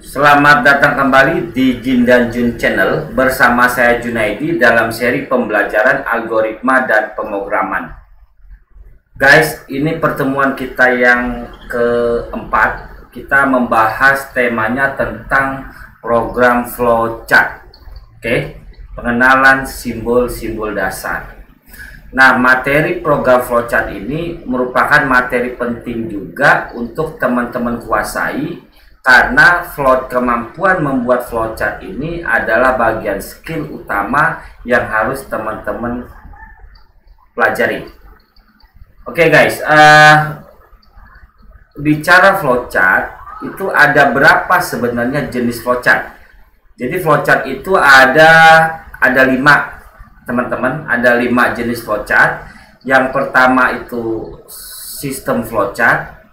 Selamat datang kembali di Jin dan Jun Channel bersama saya Junaidi dalam seri pembelajaran algoritma dan pemrograman. Guys, ini pertemuan kita yang keempat. Kita membahas temanya tentang program flowchart. Oke, pengenalan simbol-simbol dasar. Nah, materi program flowchart ini merupakan materi penting juga untuk teman-teman kuasai, karena kemampuan membuat flowchart ini adalah bagian skill utama yang harus teman-teman pelajari. Oke guys, bicara flowchart itu ada berapa sebenarnya jenis flowchart. Jadi flowchart itu ada 5 teman-teman, ada 5 jenis flowchart. Yang pertama itu sistem flowchart.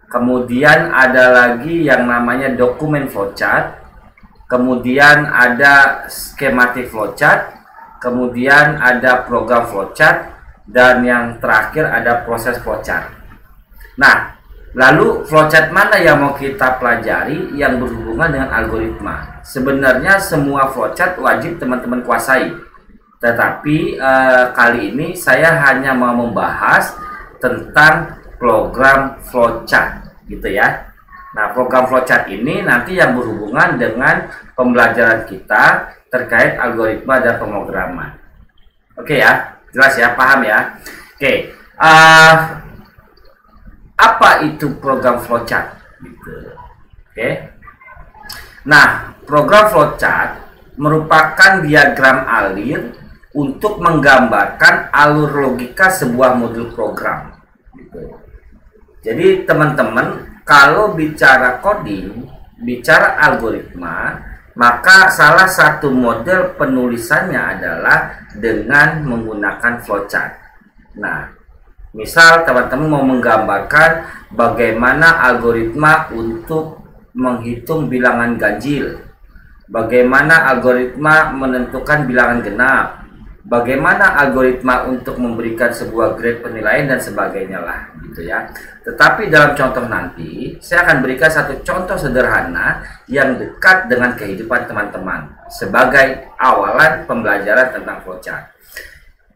Kemudian ada lagi yang namanya dokumen flowchart, kemudian ada skematik flowchart, kemudian ada program flowchart, dan yang terakhir ada proses flowchart. Nah, lalu flowchart mana yang mau kita pelajari yang berhubungan dengan algoritma? Sebenarnya semua flowchart wajib teman-teman kuasai, tetapi kali ini saya hanya mau membahas tentang program flowchart gitu ya. Nah, program flowchart ini nanti yang berhubungan dengan pembelajaran kita terkait algoritma dan pemrograman. Oke ya, jelas ya, paham ya. Oke, apa itu program flowchart gitu. Oke. Nah, program flowchart merupakan diagram alir untuk menggambarkan alur logika sebuah modul program gitu. Jadi teman-teman, kalau bicara coding, bicara algoritma, maka salah satu model penulisannya adalah dengan menggunakan flowchart. Nah, misal teman-teman mau menggambarkan bagaimana algoritma untuk menghitung bilangan ganjil, bagaimana algoritma menentukan bilangan genap, bagaimana algoritma untuk memberikan sebuah grade penilaian dan sebagainya lah gitu ya. Tetapi dalam contoh nanti saya akan berikan satu contoh sederhana yang dekat dengan kehidupan teman-teman sebagai awalan pembelajaran tentang flowchart.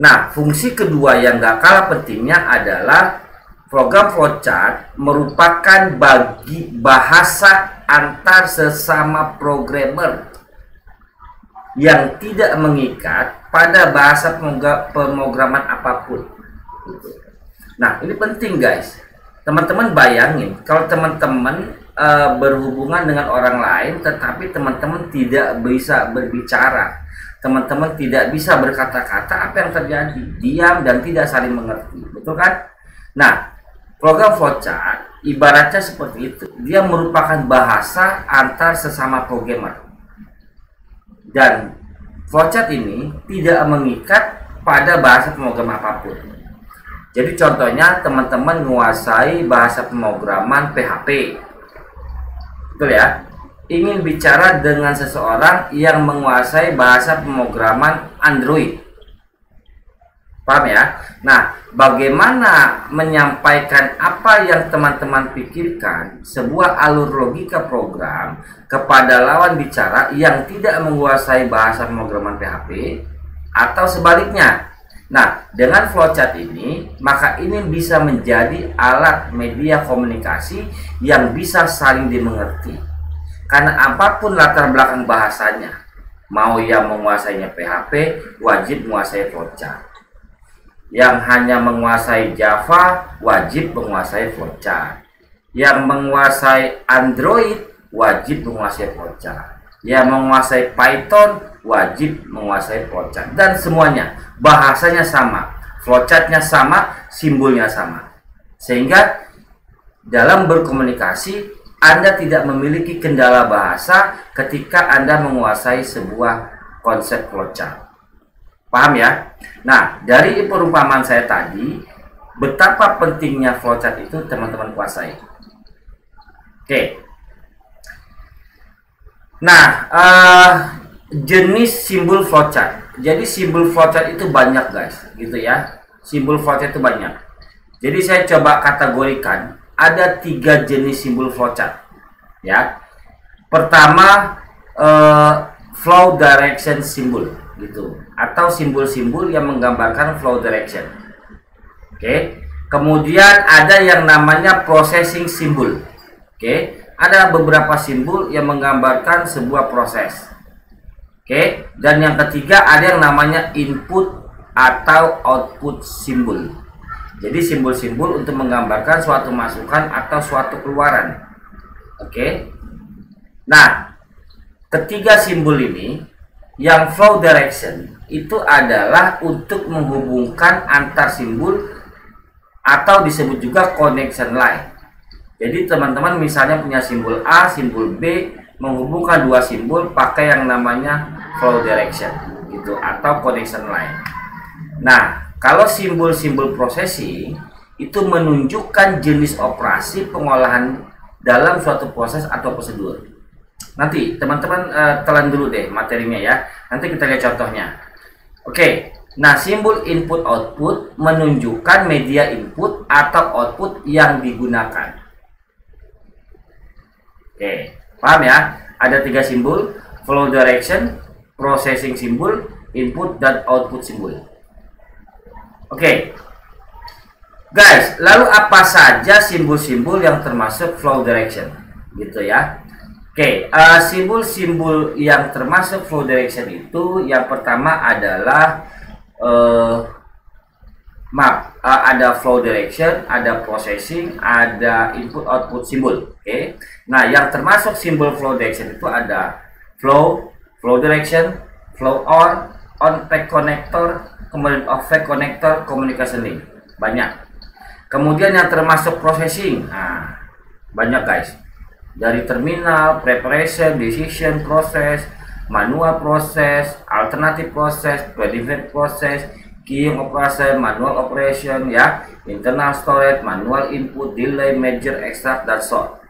Nah, fungsi kedua yang gak kalah pentingnya adalah program flowchart merupakan bagi bahasa antar sesama programmer yang tidak mengikat pada bahasa pemrograman apapun. Nah, ini penting guys. Teman-teman bayangin kalau teman-teman berhubungan dengan orang lain, tetapi teman-teman tidak bisa berbicara, teman-teman tidak bisa berkata-kata, apa yang terjadi? Diam dan tidak saling mengerti, betul kan? Nah, program flowchart ibaratnya seperti itu. Dia merupakan bahasa antar sesama programmer. Dan flowchart ini tidak mengikat pada bahasa pemrograman apapun. Jadi contohnya teman-teman menguasai bahasa pemrograman PHP, betul ya? Ingin bicara dengan seseorang yang menguasai bahasa pemrograman Android, paham ya? Nah, bagaimana menyampaikan apa yang teman-teman pikirkan, sebuah alur logika program, kepada lawan bicara yang tidak menguasai bahasa pemrograman PHP atau sebaliknya. Nah, dengan flowchart ini, maka ini bisa menjadi alat media komunikasi yang bisa saling dimengerti. Karena apapun latar belakang bahasanya, mau yang menguasainya PHP, wajib menguasai flowchart. Yang hanya menguasai Java, wajib menguasai flowchart. Yang menguasai Android, wajib menguasai flowchart. Yang menguasai Python, wajib menguasai flowchart. Dan semuanya, bahasanya sama, flowchartnya sama, simbolnya sama. Sehingga dalam berkomunikasi, Anda tidak memiliki kendala bahasa ketika Anda menguasai sebuah konsep flowchart. Paham ya? Nah, dari perumpamaan saya tadi, betapa pentingnya flowchart itu teman-teman kuasai. Oke. Nah, jenis simbol flowchart. Jadi simbol flowchart itu banyak guys, gitu ya. Simbol flowchart itu banyak. Jadi saya coba kategorikan ada 3 jenis simbol flowchart, ya. Pertama, flow direction symbol gitu, atau simbol-simbol yang menggambarkan flow direction. Oke. Kemudian ada yang namanya processing symbol. Oke. Ada beberapa simbol yang menggambarkan sebuah proses. Oke. Dan yang ketiga ada yang namanya input atau output symbol. Jadi simbol-simbol untuk menggambarkan suatu masukan atau suatu keluaran. Oke. Nah, ketiga simbol ini yang flow direction itu adalah untuk menghubungkan antar simbol atau disebut juga connection line. Jadi teman-teman misalnya punya simbol A, simbol B, menghubungkan dua simbol pakai yang namanya flow direction gitu, atau connection line. Nah, kalau simbol-simbol processing itu menunjukkan jenis operasi pengolahan dalam suatu proses atau prosedur. Nanti teman-teman telan dulu deh materinya ya. Nanti kita lihat contohnya. Oke. Nah, simbol input output menunjukkan media input atau output yang digunakan. Oke, paham ya? Ada tiga simbol: flow direction, processing symbol, input dan output symbol. Oke. Guys, lalu apa saja simbol-simbol yang termasuk flow direction? Gitu ya. Oke, simbol-simbol yang termasuk flow direction itu yang pertama adalah ada flow direction, ada processing, ada input output simbol. Oke. Nah, yang termasuk simbol flow direction itu ada flow direction, flow on pack connector, kemudian off pack connector, communication link. Banyak. Kemudian yang termasuk processing, nah, banyak guys. Dari terminal, preparation, decision process, manual process, alternative process, predicate process, keying operation, manual operation ya, internal storage, manual input, delay, merger, extract, dan sort.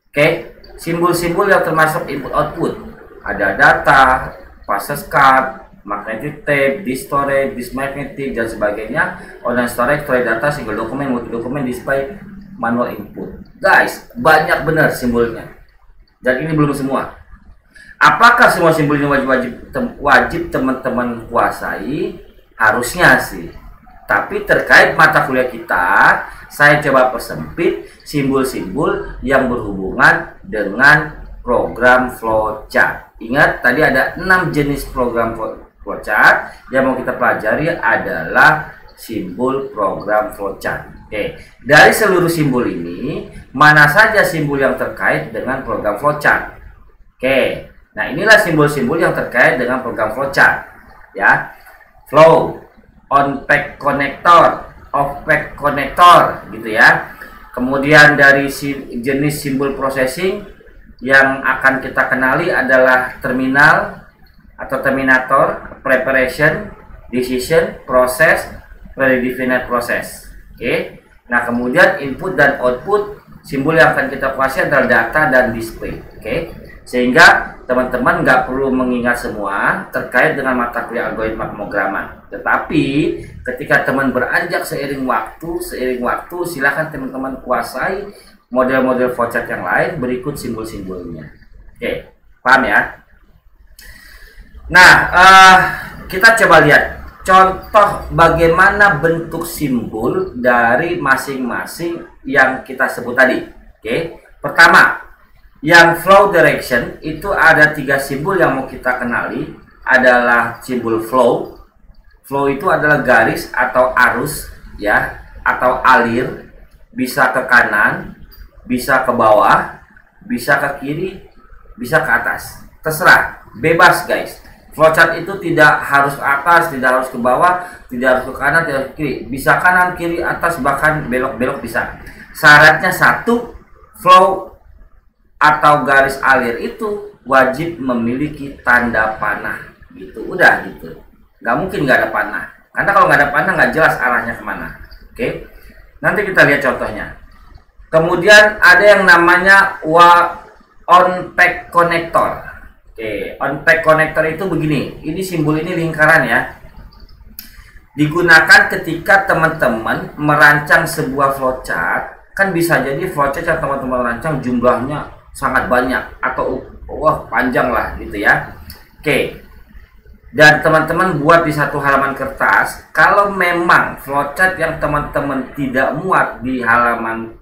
Oke, simbol-simbol yang termasuk input output ada data, process card, magnetic tape, disk storage, disk magnetic, dan sebagainya. Online storage, storage data, single dokumen, multi dokumen, display, manual input. Guys, banyak benar simbolnya. Dan ini belum semua. Apakah semua simbol ini wajib teman-teman kuasai? Harusnya sih. Tapi terkait mata kuliah kita, saya coba persempit simbol-simbol yang berhubungan dengan program flowchart. Ingat, tadi ada 6 jenis program flowchart. Yang mau kita pelajari adalah simbol program flowchart. Oke, dari seluruh simbol ini, mana saja simbol yang terkait dengan program flowchart? Oke, nah inilah simbol-simbol yang terkait dengan program flowchart. Ya, flow, on pack connector, off pack connector, gitu ya. Kemudian dari jenis simbol processing yang akan kita kenali adalah terminal atau terminator, preparation, decision, process, predefinite process. Oke. Nah, kemudian input dan output, simbol yang akan kita kuasai adalah data dan display. Oke. Sehingga teman-teman nggak perlu mengingat semua terkait dengan mata kuliah algoritma pemrograman. Tetapi ketika teman beranjak seiring waktu, silakan teman-teman kuasai model-model flowchart yang lain berikut simbol-simbolnya. Oke, paham ya? Nah, kita coba lihat contoh bagaimana bentuk simbol dari masing-masing yang kita sebut tadi. Oke, pertama, yang flow direction itu ada 3 simbol yang mau kita kenali. Adalah simbol flow. Flow itu adalah garis atau arus ya, atau alir, bisa ke kanan, bisa ke bawah, bisa ke kiri, bisa ke atas. Terserah, bebas guys. Flowchart itu tidak harus ke atas, tidak harus ke bawah, tidak harus ke kanan, tidak harus ke kiri. Bisa kanan, kiri, atas, bahkan belok-belok bisa. Syaratnya satu, flow atau garis alir itu wajib memiliki tanda panah. Gitu, udah gitu. Nggak mungkin nggak ada panah. Karena kalau nggak ada panah nggak jelas arahnya kemana. Oke, nanti kita lihat contohnya. Kemudian ada yang namanya on pack connector. Oke, on pack connector itu begini. Ini simbol ini lingkaran ya. Digunakan ketika teman-teman merancang sebuah flowchart. Kan bisa jadi flowchart yang teman-teman rancang jumlahnya sangat banyak atau wah panjang lah gitu ya. Oke. Dan teman-teman buat di satu halaman kertas. Kalau memang flowchart yang teman-teman tidak muat di halaman,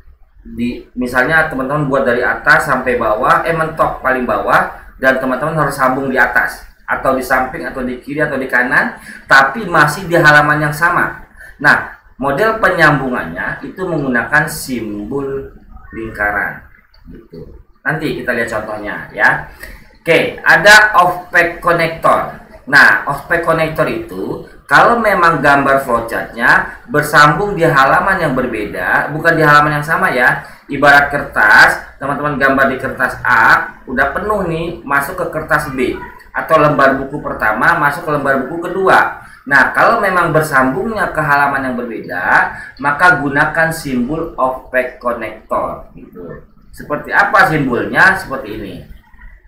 misalnya teman-teman buat dari atas sampai bawah, mentok paling bawah, dan teman-teman harus sambung di atas atau di samping atau di kiri atau di kanan, tapi masih di halaman yang sama. Nah, model penyambungannya itu menggunakan simbol lingkaran gitu. Nanti kita lihat contohnya ya. Oke, ada off-pack connector. Nah, off-pack connector itu kalau memang gambar flowchartnya bersambung di halaman yang berbeda, bukan di halaman yang sama ya. Ibarat kertas, teman-teman gambar di kertas A, udah penuh nih, masuk ke kertas B. Atau lembar buku pertama, masuk ke lembar buku kedua. Nah, kalau memang bersambungnya ke halaman yang berbeda, maka gunakan simbol off-pack connector. Gitu. Seperti apa simbolnya? Seperti ini.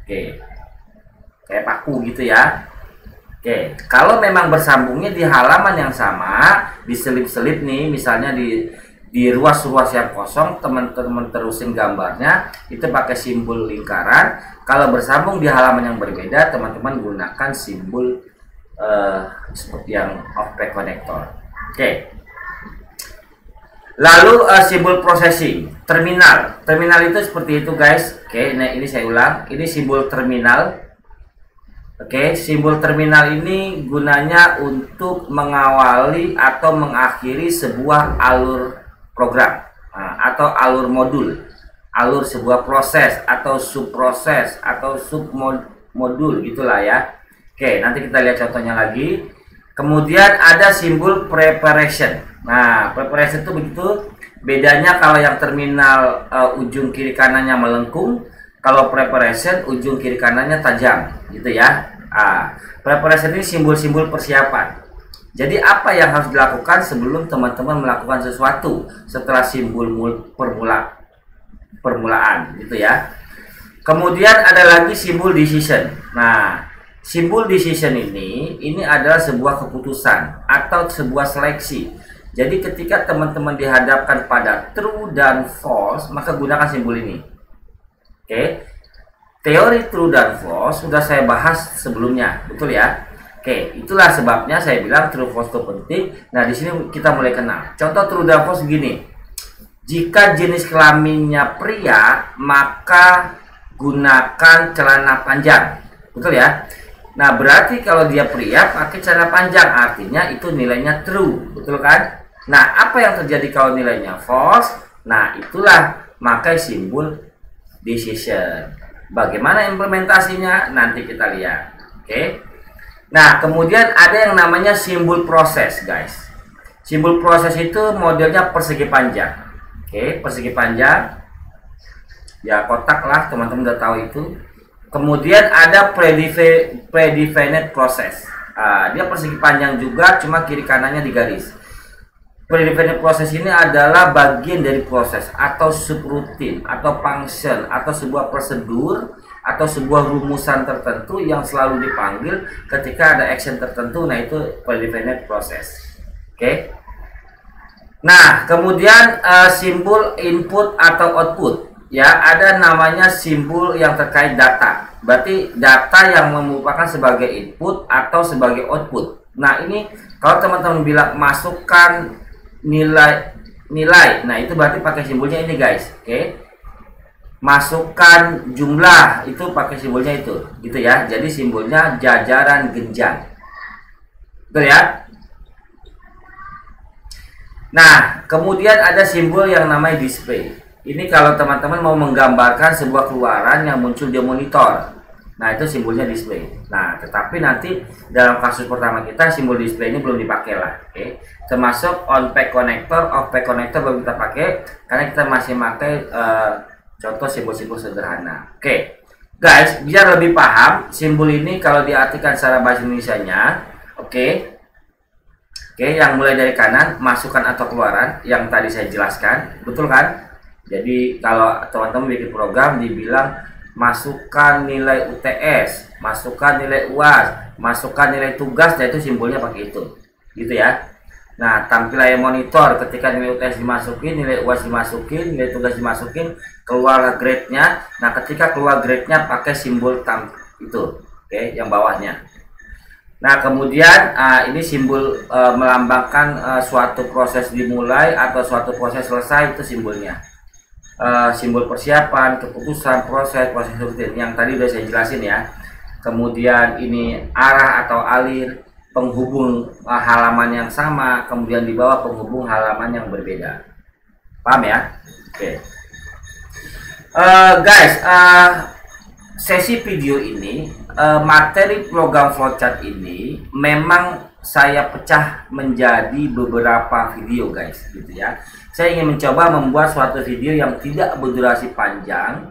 Oke. Kayak paku gitu ya. Oke, kalau memang bersambungnya di halaman yang sama, diselip-selip nih, misalnya di ruas-ruas yang kosong, teman-teman terusin gambarnya, itu pakai simbol lingkaran. Kalau bersambung di halaman yang berbeda, teman-teman gunakan simbol seperti yang off-pack connector. Oke. Lalu simbol processing, terminal. Terminal itu seperti itu guys. Oke, nah ini saya ulang, ini simbol terminal. Oke, simbol terminal ini gunanya untuk mengawali atau mengakhiri sebuah alur program atau alur modul, alur sebuah proses atau subproses atau submodul gitulah ya. Oke, nanti kita lihat contohnya lagi. Kemudian ada simbol preparation. Nah, preparation itu begitu. Bedanya kalau yang terminal ujung kiri kanannya melengkung, kalau preparation ujung kiri kanannya tajam gitu ya. Preparation ini simbol-simbol persiapan. Jadi apa yang harus dilakukan sebelum teman-teman melakukan sesuatu setelah simbol permulaan gitu ya. Kemudian ada lagi simbol decision. Nah, simbol decision ini adalah sebuah keputusan atau sebuah seleksi. Jadi ketika teman-teman dihadapkan pada true dan false, maka gunakan simbol ini. Oke. Teori true dan false sudah saya bahas sebelumnya, betul ya? Oke, itulah sebabnya saya bilang true false itu penting. Nah, di sini kita mulai kenal. Contoh true dan false begini. Jika jenis kelaminnya pria, maka gunakan celana panjang. Betul ya? Nah, berarti kalau dia pria pakai celana panjang, artinya itu nilainya true, betul kan? Nah, apa yang terjadi kalau nilainya false? Nah, itulah makai simbol decision. Bagaimana implementasinya? Nanti kita lihat. Oke. Nah, kemudian ada yang namanya simbol proses, guys. Simbol proses itu modelnya persegi panjang. Oke, persegi panjang. Ya, kotak lah, teman-teman udah tahu itu. Kemudian ada predefined process. Dia persegi panjang juga, cuma kiri kanannya digaris. Predefined proses ini adalah bagian dari proses atau subroutine atau function atau sebuah prosedur atau sebuah rumusan tertentu yang selalu dipanggil ketika ada action tertentu. Nah, itu predefined proses. Oke. Nah, kemudian simbol input atau output. Ya, ada namanya simbol yang terkait data. Berarti data yang merupakan sebagai input atau sebagai output. Nah, ini kalau teman-teman bilang masukkan nilai, nah itu berarti pakai simbolnya ini guys. Oke. Masukkan jumlah, itu pakai simbolnya itu gitu ya. Jadi simbolnya jajaran genjang, betul ya. Nah, kemudian ada simbol yang namanya display. Ini kalau teman-teman mau menggambarkan sebuah keluaran yang muncul di monitor. Nah, itu simbolnya display. Nah, tetapi nanti dalam kasus pertama kita simbol display ini belum dipakai lah. Oke. Termasuk on-pack connector, off-pack connector belum kita pakai karena kita masih pakai contoh simbol-simbol sederhana. Oke. Guys, biar lebih paham, simbol ini kalau diartikan secara bahasa Indonesianya, oke. Oke, yang mulai dari kanan, masukkan atau keluaran yang tadi saya jelaskan, betul kan? Jadi kalau teman-teman bikin program dibilang masukkan nilai UTS, masukkan nilai UAS, masukkan nilai tugas, nah itu simbolnya pakai itu, gitu ya. Nah, tampil layar monitor ketika nilai UTS dimasukin, nilai UAS dimasukin, nilai tugas dimasukin, keluar grade-nya. Nah, ketika keluar grade-nya pakai simbol itu, oke, yang bawahnya. Nah, kemudian ini simbol melambangkan suatu proses dimulai atau suatu proses selesai, itu simbolnya. Simbol persiapan, keputusan, proses rutin yang tadi udah saya jelasin ya. Kemudian ini arah atau alir, penghubung halaman yang sama, kemudian di bawah penghubung halaman yang berbeda. Paham ya? Oke. Guys, sesi video ini, materi program flowchart ini memang saya pecah menjadi beberapa video, guys, gitu ya. Saya ingin mencoba membuat suatu video yang tidak berdurasi panjang.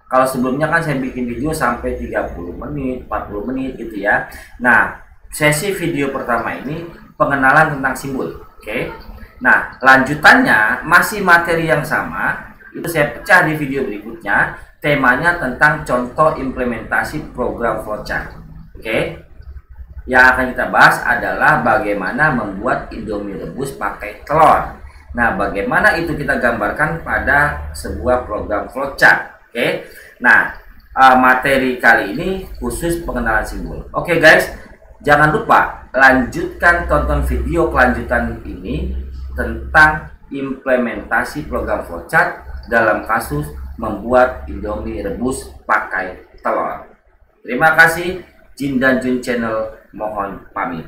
Kalau sebelumnya kan saya bikin video sampai 30 menit, 40 menit gitu ya. Nah, sesi video pertama ini pengenalan tentang simbol, oke. Nah, lanjutannya masih materi yang sama, itu saya pecah di video berikutnya. Temanya tentang contoh implementasi program flowchart, oke. Yang akan kita bahas adalah bagaimana membuat Indomie rebus pakai telur. Nah, bagaimana itu kita gambarkan pada sebuah program flowchart, oke. Nah, materi kali ini khusus pengenalan simbol, oke guys. Jangan lupa lanjutkan tonton video kelanjutan ini tentang implementasi program flowchart dalam kasus membuat Indomie rebus pakai telur. Terima kasih. Jin dan Jun Channel mohon pamit.